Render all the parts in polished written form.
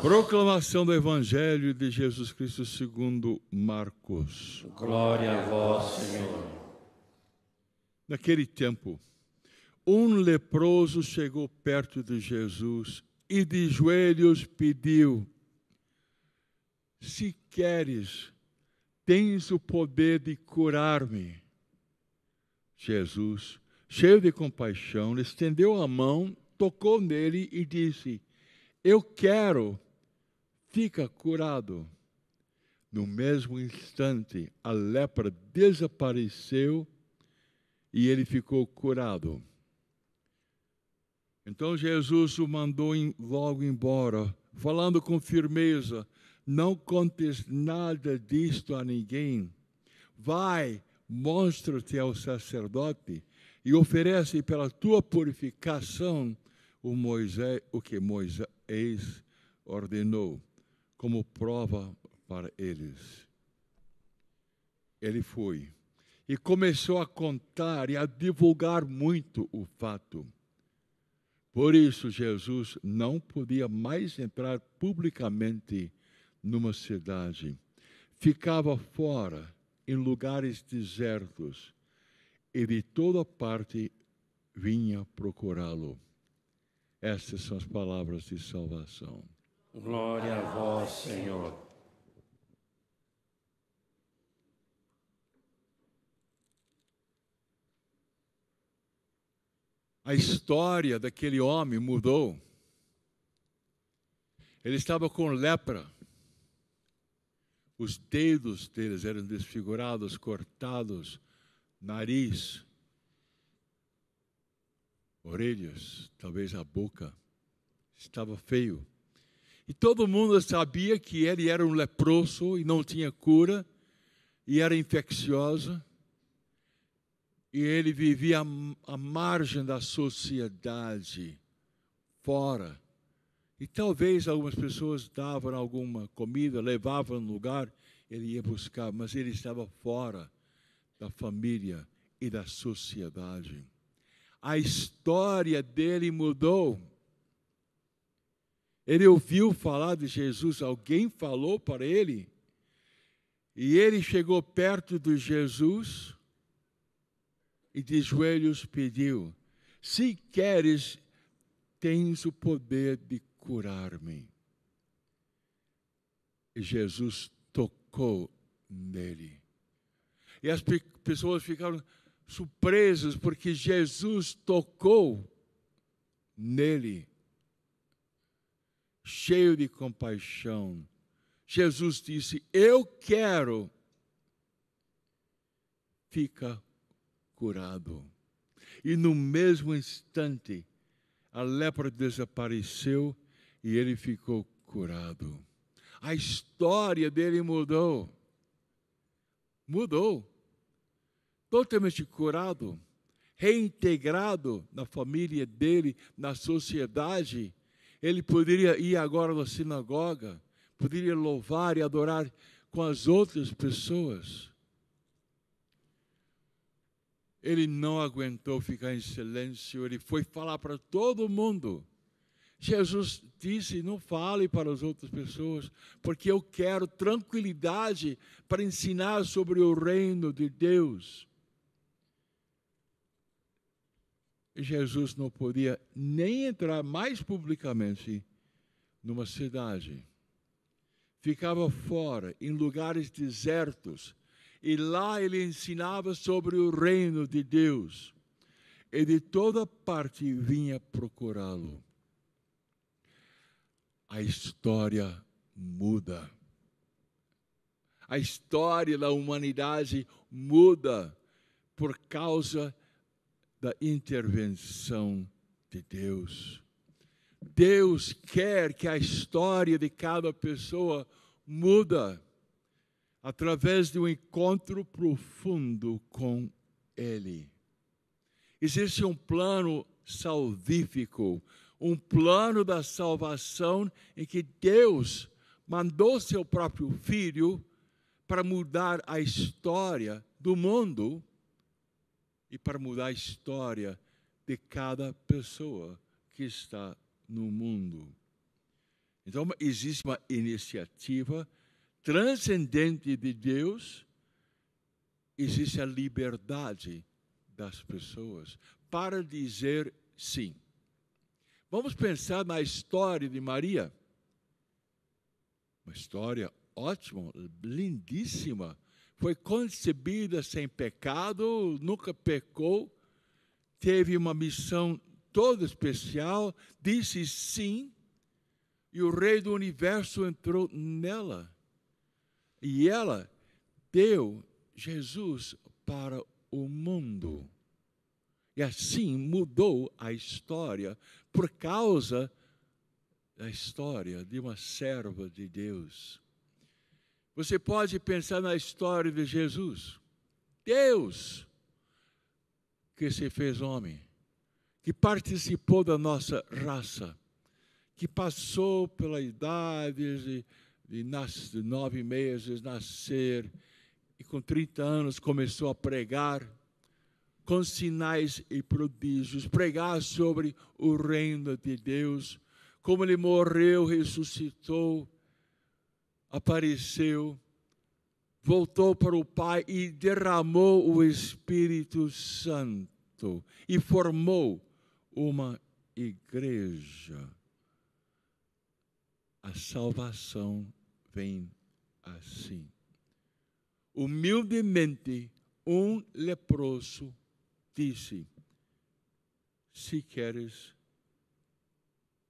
Proclamação do Evangelho de Jesus Cristo segundo Marcos. Glória a vós, Senhor. Naquele tempo, um leproso chegou perto de Jesus e de joelhos pediu: se queres, tens o poder de curar-me. Jesus, cheio de compaixão, lhe estendeu a mão, tocou nele e disse: eu quero, fica curado. No mesmo instante, a lepra desapareceu e ele ficou curado. Então Jesus o mandou logo embora, falando com firmeza: não contes nada disto a ninguém. Vai, mostra-te ao sacerdote e oferece pela tua purificação o que Moisés ordenou, como prova para eles. Ele foi e começou a contar e a divulgar muito o fato. Por isso, Jesus não podia mais entrar publicamente numa cidade. Ficava fora, em lugares desertos, e de toda parte vinha procurá-lo. Estas são as palavras de salvação. Glória a vós, Senhor. A história daquele homem mudou. Ele estava com lepra. Os dedos deles eram desfigurados, cortados, nariz, orelhas, talvez a boca. Estava feio. E todo mundo sabia que ele era um leproso e não tinha cura, e era infeccioso. E ele vivia à margem da sociedade, fora. E talvez algumas pessoas davam alguma comida, levavam no lugar, ele ia buscar, mas ele estava fora da família e da sociedade. A história dele mudou. Ele ouviu falar de Jesus, alguém falou para ele, e ele chegou perto de Jesus e de joelhos pediu: se queres, tens o poder de curar-me. E Jesus tocou nele. E as pessoas ficaram surpresas porque Jesus tocou nele. Cheio de compaixão, Jesus disse: eu quero, fica curado. E no mesmo instante, a lepra desapareceu e ele ficou curado. A história dele mudou. Mudou. Totalmente curado, reintegrado na família dele, na sociedade. Ele poderia ir agora na sinagoga, poderia louvar e adorar com as outras pessoas. Ele não aguentou ficar em silêncio, ele foi falar para todo mundo. Jesus disse: não fale para as outras pessoas, porque eu quero tranquilidade para ensinar sobre o reino de Deus. E Jesus não podia nem entrar mais publicamente numa cidade. Ficava fora, em lugares desertos, e lá ele ensinava sobre o reino de Deus. E de toda parte vinha procurá-lo. A história muda. A história da humanidade muda por causa da intervenção de Deus. Deus quer que a história de cada pessoa muda através de um encontro profundo com Ele. Existe um plano salvífico, um plano da salvação em que Deus mandou seu próprio Filho para mudar a história do mundo e para mudar a história de cada pessoa que está no mundo. Então, existe uma iniciativa transcendente de Deus, existe a liberdade das pessoas para dizer sim. Vamos pensar na história de Maria. Uma história ótima, lindíssima. Foi concebida sem pecado, nunca pecou, teve uma missão toda especial, disse sim, e o Rei do Universo entrou nela. E ela deu Jesus para o mundo. E assim mudou a história por causa da história de uma serva de Deus. Você pode pensar na história de Jesus. Deus que se fez homem, que participou da nossa raça, que passou pela idade de 9 meses, nascer, e com 30 anos começou a pregar, com sinais e prodígios, pregar sobre o reino de Deus, como ele morreu, ressuscitou, apareceu, voltou para o Pai e derramou o Espírito Santo e formou uma igreja. A salvação vem assim. Humildemente, um leproso disse: se queres,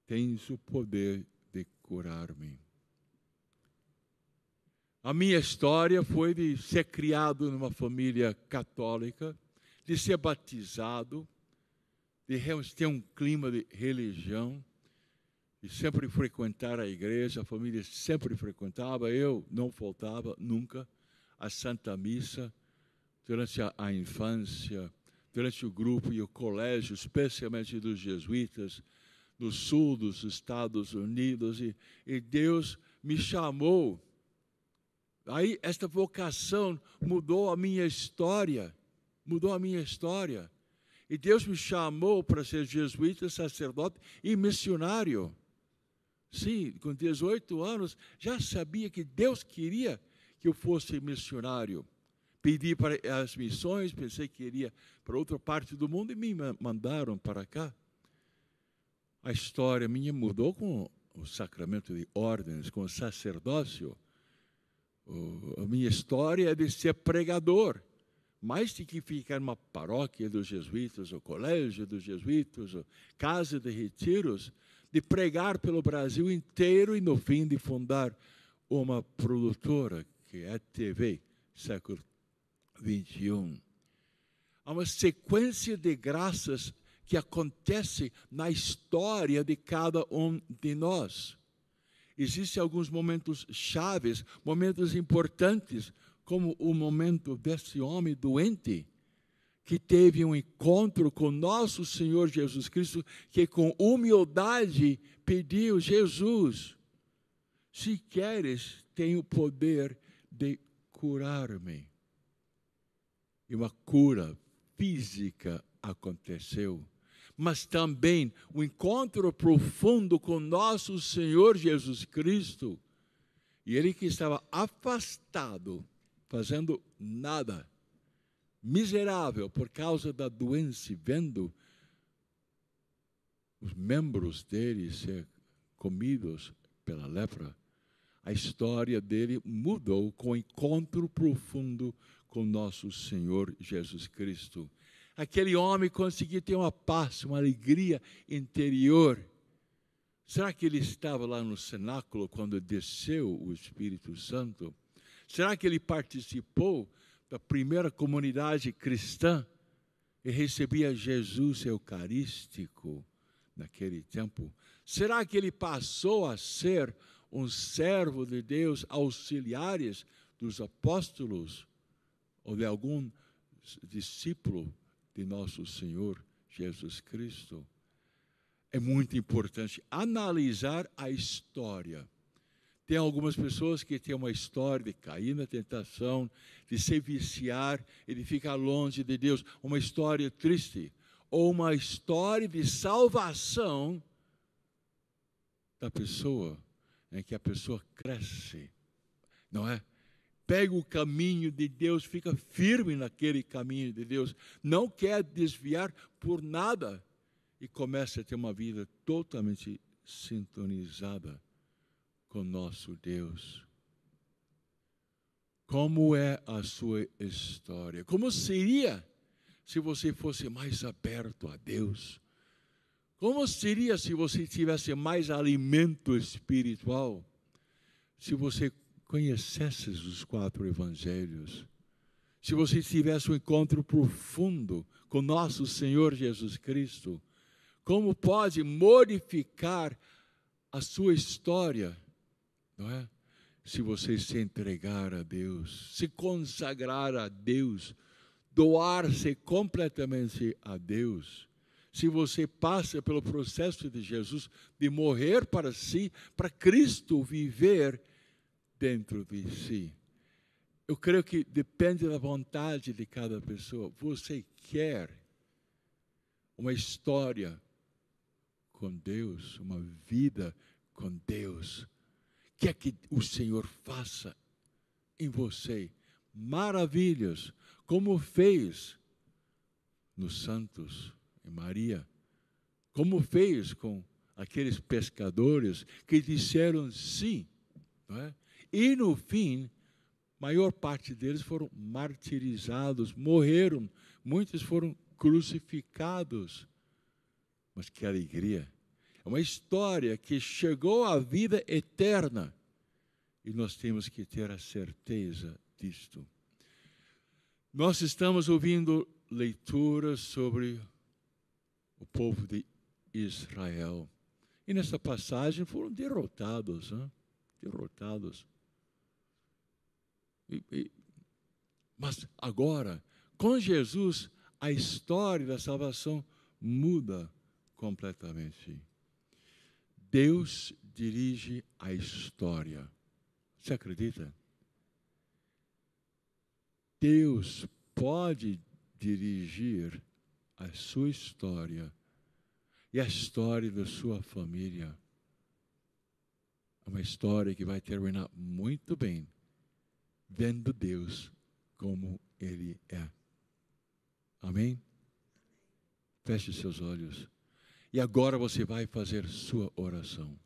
tens o poder de curar-me. A minha história foi de ser criado numa família católica, de ser batizado, de ter um clima de religião, de sempre frequentar a igreja. A família sempre frequentava, eu não faltava nunca a Santa Missa durante a infância, durante o grupo e o colégio, especialmente dos jesuítas, no sul dos Estados Unidos, e Deus me chamou. Aí esta vocação mudou a minha história, E Deus me chamou para ser jesuíta, sacerdote e missionário. Sim, com 18 anos, já sabia que Deus queria que eu fosse missionário. Pedi para as missões, pensei que iria para outra parte do mundo e me mandaram para cá. A história minha mudou com o sacramento de ordens, com o sacerdócio. A minha história é de ser pregador, mais de que ficar numa paróquia dos jesuítas, ou colégio dos jesuítas, ou casa de retiros, de pregar pelo Brasil inteiro e, no fim, de fundar uma produtora, que é a TV, século XXI. Há uma sequência de graças que acontece na história de cada um de nós. Existem alguns momentos chaves, momentos importantes, como o momento desse homem doente, que teve um encontro com nosso Senhor Jesus Cristo, que com humildade pediu: Jesus, se queres, tem o poder de curar-me. E uma cura física aconteceu. Mas também o encontro profundo com nosso Senhor Jesus Cristo. E ele que estava afastado, fazendo nada, miserável por causa da doença, vendo os membros dele ser comidos pela lepra, a história dele mudou com o encontro profundo com nosso Senhor Jesus Cristo. Aquele homem conseguiu ter uma paz, uma alegria interior. Será que ele estava lá no cenáculo quando desceu o Espírito Santo? Será que ele participou da primeira comunidade cristã e recebia Jesus eucarístico naquele tempo? Será que ele passou a ser um servo de Deus, auxiliares dos apóstolos ou de algum discípulo de nosso Senhor Jesus Cristo? É muito importante analisar a história. Tem algumas pessoas que têm uma história de cair na tentação, de se viciar e de ficar longe de Deus. Uma história triste. Ou uma história de salvação da pessoa. em que a pessoa cresce, não é? Pega o caminho de Deus, fica firme naquele caminho de Deus, não quer desviar por nada e começa a ter uma vida totalmente sintonizada com nosso Deus. Como é a sua história? Como seria se você fosse mais aberto a Deus? Como seria se você tivesse mais alimento espiritual? Se você conhecesse os 4 evangelhos? Se você tivesse um encontro profundo com nosso Senhor Jesus Cristo? Como pode modificar a sua história, não é? Se você se entregar a Deus, se consagrar a Deus, doar-se completamente a Deus, se você passa pelo processo de Jesus, de morrer para si, para Cristo viver dentro de si. Eu creio que depende da vontade de cada pessoa. Você quer uma história com Deus, uma vida com Deus? Quer que o Senhor faça em você maravilhas, como fez nos santos e Maria, como fez com aqueles pescadores que disseram sim, não é? E no fim, maior parte deles foram martirizados, morreram, muitos foram crucificados. Mas que alegria! É uma história que chegou à vida eterna e nós temos que ter a certeza disto. Nós estamos ouvindo leituras sobre o povo de Israel e nessa passagem foram derrotados, né? Derrotados. Mas agora, com Jesus, a história da salvação muda completamente. Deus dirige a história. Você acredita? Deus pode dirigir a sua história e a história da sua família. É uma história que vai terminar muito bem, vendo Deus como Ele é. Amém? Feche seus olhos. E agora você vai fazer sua oração.